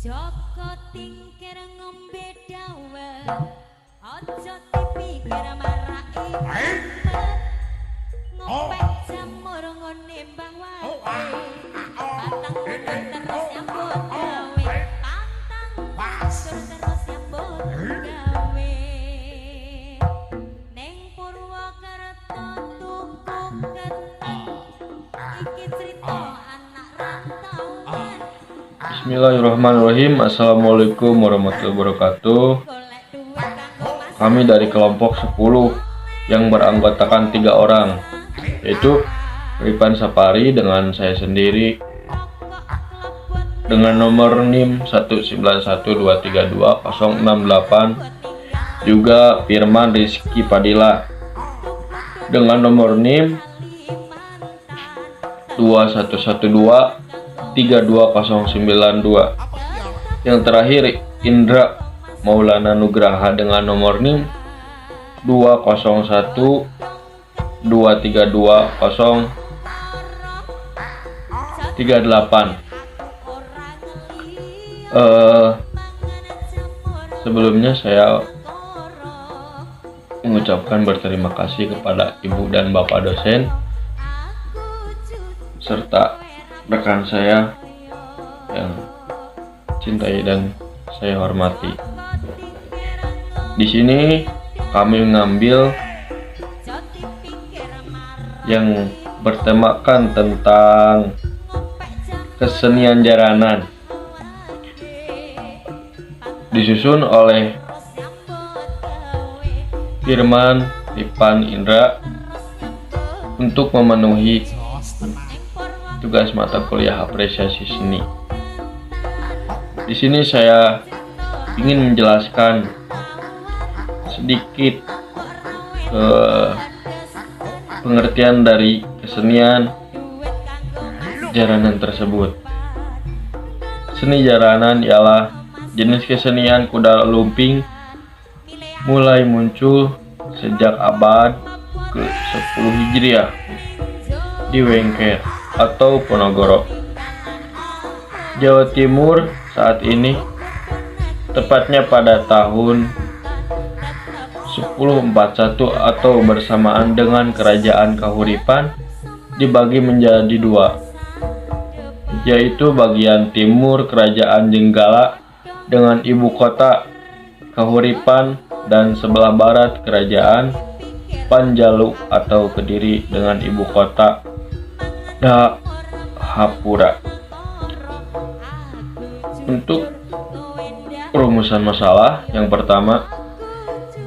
Joko tingkir ngombe dawet, ojo dipikir marai empet. Ngopek jamur ngone mbang wae, pantang mundur terus nyambut gawe, pantang mundur terus nyambut gawe. Neng Purwokerto tuku keneng, iki cerita anak rantauan. Bismillahirrahmanirrahim. Assalamualaikum warahmatullahi wabarakatuh. Kami dari kelompok 10 yang beranggotakan 3 orang, yaitu Ripan Sapari dengan saya sendiri dengan nomor NIM 191232068, juga Firman Rizky Padilla dengan nomor NIM 2112320092. Yang terakhir Indra Maulana Nugraha dengan nomor NIM 201232038. Sebelumnya saya mengucapkan berterima kasih kepada ibu dan bapak dosen serta rekan saya yang cintai dan saya hormati. Di sini kami mengambil yang bertemakan tentang kesenian jaranan, disusun oleh Firman, Ripan, Indra untuk memenuhi tugas mata kuliah apresiasi seni. Di sini saya ingin menjelaskan sedikit pengertian dari kesenian jaranan tersebut. Seni jaranan ialah jenis kesenian kuda lumping mulai muncul sejak abad ke-10 Hijriah di Wengker atau Ponorogo, Jawa Timur saat ini, tepatnya pada tahun 1041 atau bersamaan dengan kerajaan Kahuripan dibagi menjadi 2, yaitu bagian timur kerajaan Jenggala dengan ibu kota Kahuripan dan sebelah barat kerajaan Panjalu atau Kediri dengan ibu kota Dahapura. Untuk perumusan masalah, yang pertama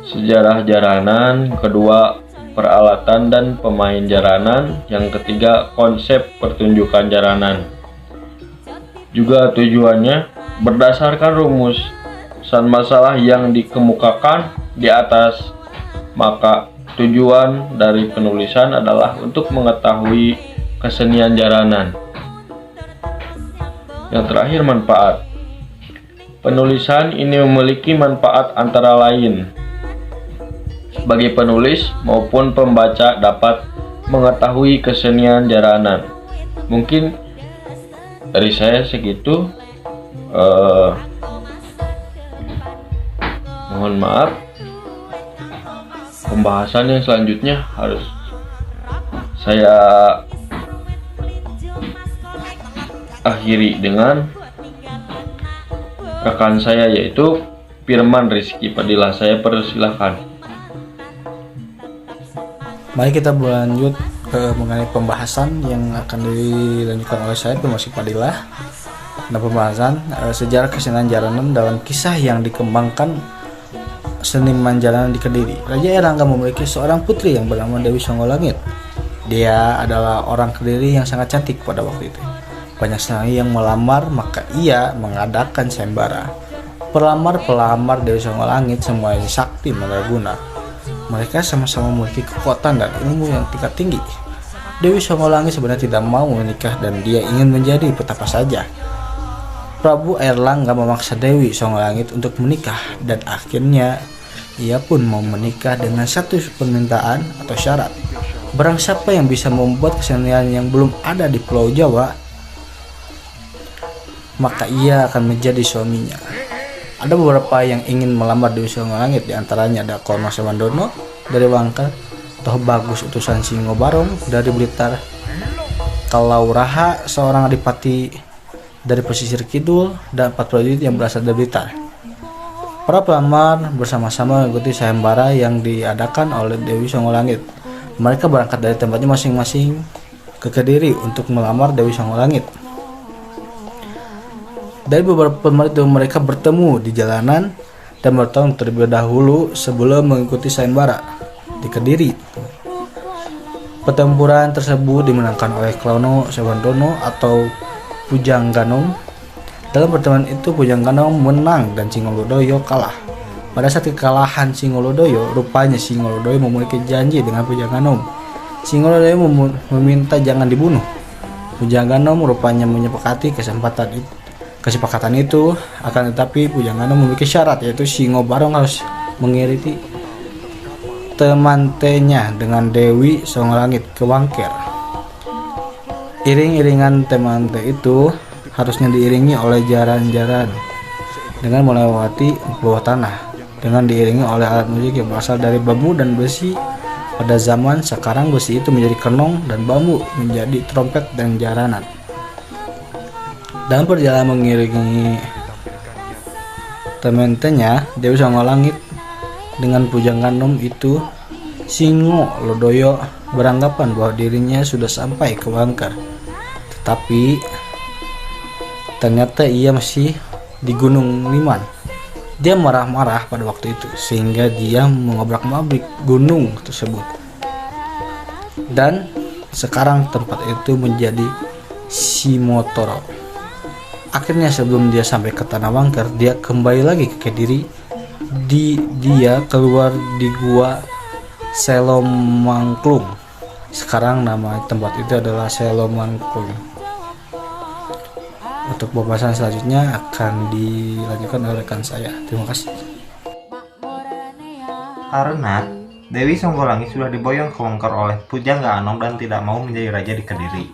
sejarah jaranan, kedua peralatan dan pemain jaranan, yang ketiga konsep pertunjukan jaranan. Juga tujuannya berdasarkan rumusan masalah yang dikemukakan di atas, maka tujuan dari penulisan adalah untuk mengetahui kesenian jaranan. Yang terakhir, manfaat. Penulisan ini memiliki manfaat antara lain bagi penulis maupun pembaca dapat mengetahui kesenian jaranan. Mungkin dari saya segitu. Mohon maaf, pembahasan yang selanjutnya harus saya akhiri dengan rekan saya, yaitu Firman Rizky Padilla. Saya persilahkan. Mari kita berlanjut mengenai pembahasan yang akan dilanjutkan oleh saya, Firman Rizky Padilla. Nah, pembahasan sejarah kesenian jaranan dalam kisah yang dikembangkan seniman jaranan di Kediri. Raja Erlangga memiliki seorang putri yang bernama Dewi Songgolangit. Dia adalah orang Kediri yang sangat cantik pada waktu itu. Banyak sekali yang melamar, maka ia mengadakan sayembara. Pelamar-pelamar Dewi Songgolangit semuanya sakti mandraguna. Mereka sama-sama memiliki kekuatan dan ilmu yang tingkat tinggi. Dewi Songgolangit sebenarnya tidak mau menikah dan dia ingin menjadi petapa saja. Prabu Erlangga memaksa Dewi Songgolangit untuk menikah dan akhirnya ia pun mau menikah dengan satu permintaan atau syarat. Barang siapa yang bisa membuat kesenian yang belum ada di Pulau Jawa, maka ia akan menjadi suaminya. Ada beberapa yang ingin melamar Dewi Songgolangit, diantaranya ada Kono Sewandono dari Wangker, Toh Bagus utusan Singo Barong dari Blitar, Kalauraha seorang adipati dari pesisir kidul, dan 4 prajurit yang berasal dari Blitar. Para pelamar bersama-sama mengikuti sayembara yang diadakan oleh Dewi Songgolangit. Mereka berangkat dari tempatnya masing-masing ke Kediri untuk melamar Dewi Songgolangit. Dari beberapa pelamar itu mereka bertemu di jalanan dan bertemu terlebih dahulu sebelum mengikuti sayembara di Kediri. Pertempuran tersebut dimenangkan oleh Klono Sewandono atau Pujang Ganom. Dalam pertemuan itu Pujang Ganom menang dan Singolodoyo kalah. Pada saat kekalahan Singolodoyo, rupanya Singolodoyo memiliki janji dengan Pujang Ganom. Singolodoyo meminta jangan dibunuh. Pujang Ganom rupanya menyepakati kesepakatan itu, akan tetapi Pujang Ganom memiliki syarat, yaitu Singo Barong harus mengiriti temantenya dengan Dewi Songgolangit ke Wangker. Iring-iringan temante itu harusnya diiringi oleh jaran-jaran dengan melewati bawah tanah, dengan diiringi oleh alat musik yang berasal dari bambu dan besi. Pada zaman sekarang besi itu menjadi kenong dan bambu menjadi trompet dan jaranan. Dalam perjalanan mengiringi tementenya Dewi Songgolangit dengan Pujang Ganom itu, Singo Lodoyo beranggapan bahwa dirinya sudah sampai ke Wangker, tetapi ternyata ia masih di Gunung Liman. Dia marah-marah pada waktu itu sehingga dia mengobrak-abrik gunung tersebut, dan sekarang tempat itu menjadi Simotoro. Akhirnya sebelum dia sampai ke Tanah Wangker, dia kembali lagi ke Kediri. Dia keluar di gua Selomangklung. Sekarang nama tempat itu adalah Selomangklung. Untuk pembahasan selanjutnya akan dilanjutkan oleh rekan saya. Terima kasih. Karena Dewi Songgolangit sudah diboyong ke Wangker oleh Pujang Ganom dan tidak mau menjadi raja di Kediri,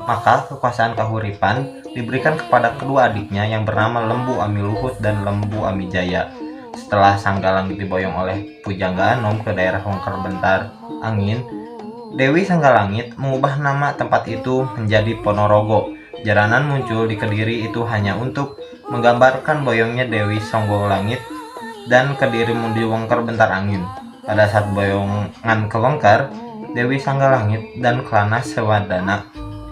maka kekuasaan kahuripan diberikan kepada kedua adiknya yang bernama Lembu Ami Luhut dan Lembu Ami Jaya. Setelah Sanggalangit diboyong oleh Pujang Ganom ke daerah Wangker Bentar Angin, Dewi Sanggalangit mengubah nama tempat itu menjadi Ponorogo. Jaranan muncul di Kediri itu hanya untuk menggambarkan boyongnya Dewi Songgolangit dan Kediri menuju Wangker Bentar Angin. Pada saat boyongan ke Wangker, Dewi Sanggalangit dan Klana Sewadana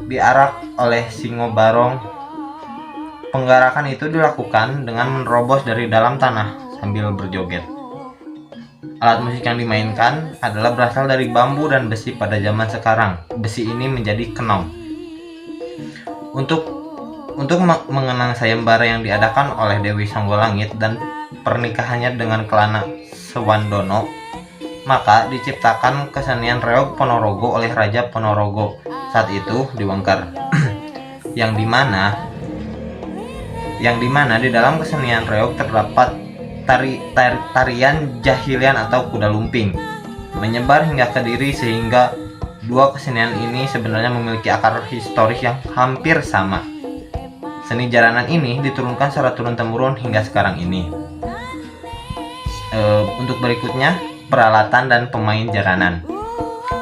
diarak oleh Singo Barong. Penggarakan itu dilakukan dengan menerobos dari dalam tanah sambil berjoget. Alat musik yang dimainkan adalah berasal dari bambu dan besi pada zaman sekarang. Besi ini menjadi kenong. Untuk mengenang sayembara yang diadakan oleh Dewi Songgolangit dan pernikahannya dengan Klana Sewandono, maka diciptakan kesenian reog Ponorogo oleh Raja Ponorogo saat itu di Wangker. yang dimana di dalam kesenian reog terdapat tarian jahilian atau kuda lumping menyebar hingga Kediri, sehingga dua kesenian ini sebenarnya memiliki akar historis yang hampir sama. Seni jaranan ini diturunkan secara turun-temurun hingga sekarang ini. Untuk berikutnya, peralatan dan pemain jaranan.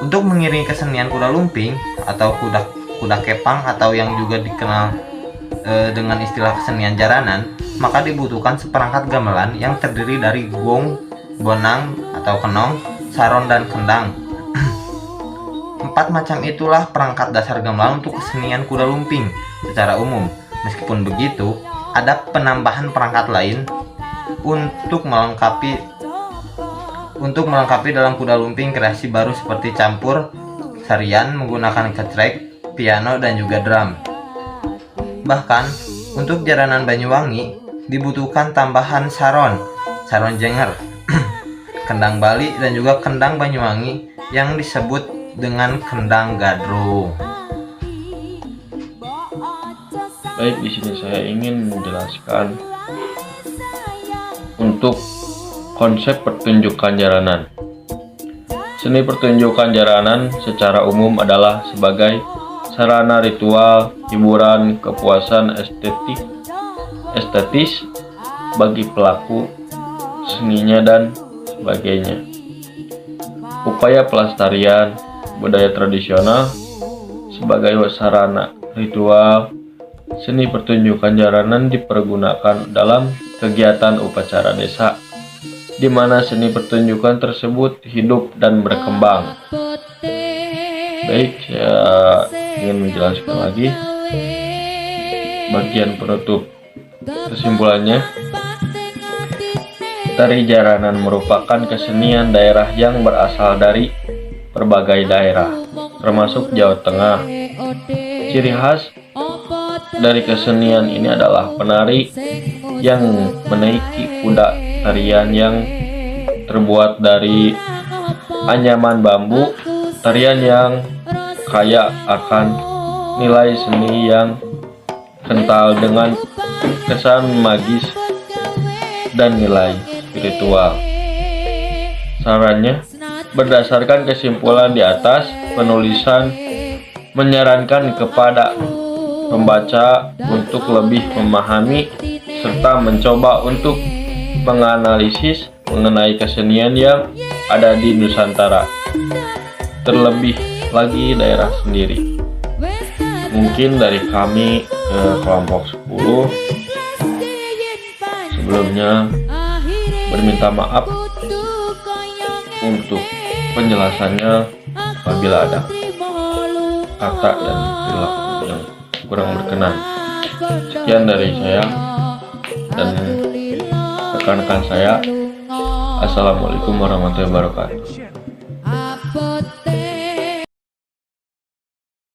Untuk mengiringi kesenian kuda lumping atau kuda kepang atau yang juga dikenal dengan istilah kesenian jaranan, maka dibutuhkan seperangkat gamelan yang terdiri dari gong, bonang atau kenong, saron dan kendang. 4 macam itulah perangkat dasar gamelan untuk kesenian kuda lumping secara umum. Meskipun begitu, ada penambahan perangkat lain untuk melengkapi dalam kuda lumping kreasi baru seperti campur sarian menggunakan kecrek, piano dan juga drum. Bahkan untuk jaranan Banyuwangi dibutuhkan tambahan saron jenger, kendang Bali dan juga kendang Banyuwangi yang disebut dengan kendang gadro. Baik, di sini saya ingin menjelaskan untuk konsep pertunjukan jaranan. Seni pertunjukan jaranan secara umum adalah sebagai sarana ritual, hiburan, kepuasan estetik, estetis bagi pelaku seninya dan sebagainya. Upaya pelestarian budaya tradisional sebagai sarana ritual seni pertunjukan jaranan dipergunakan dalam kegiatan upacara desa, di mana seni pertunjukan tersebut hidup dan berkembang. Baik, saya ingin menjelaskan lagi bagian penutup. Kesimpulannya, tari jaranan merupakan kesenian daerah yang berasal dari berbagai daerah, termasuk Jawa Tengah. Ciri khas dari kesenian ini adalah penari yang menaiki kuda tarian yang terbuat dari anyaman bambu, tarian yang kaya akan nilai seni yang kental dengan kesan magis dan nilai spiritual. Sarannya, berdasarkan kesimpulan di atas, penulisan menyarankan kepada pembaca untuk lebih memahami serta mencoba untuk menganalisis mengenai kesenian yang ada di Nusantara, terlebih lagi daerah sendiri. Mungkin dari kami kelompok 10 sebelumnya berminta maaf untuk penjelasannya apabila ada kata dan perilaku yang kurang berkenan. Sekian dari saya dan rekan-rekan saya. Assalamualaikum warahmatullahi wabarakatuh.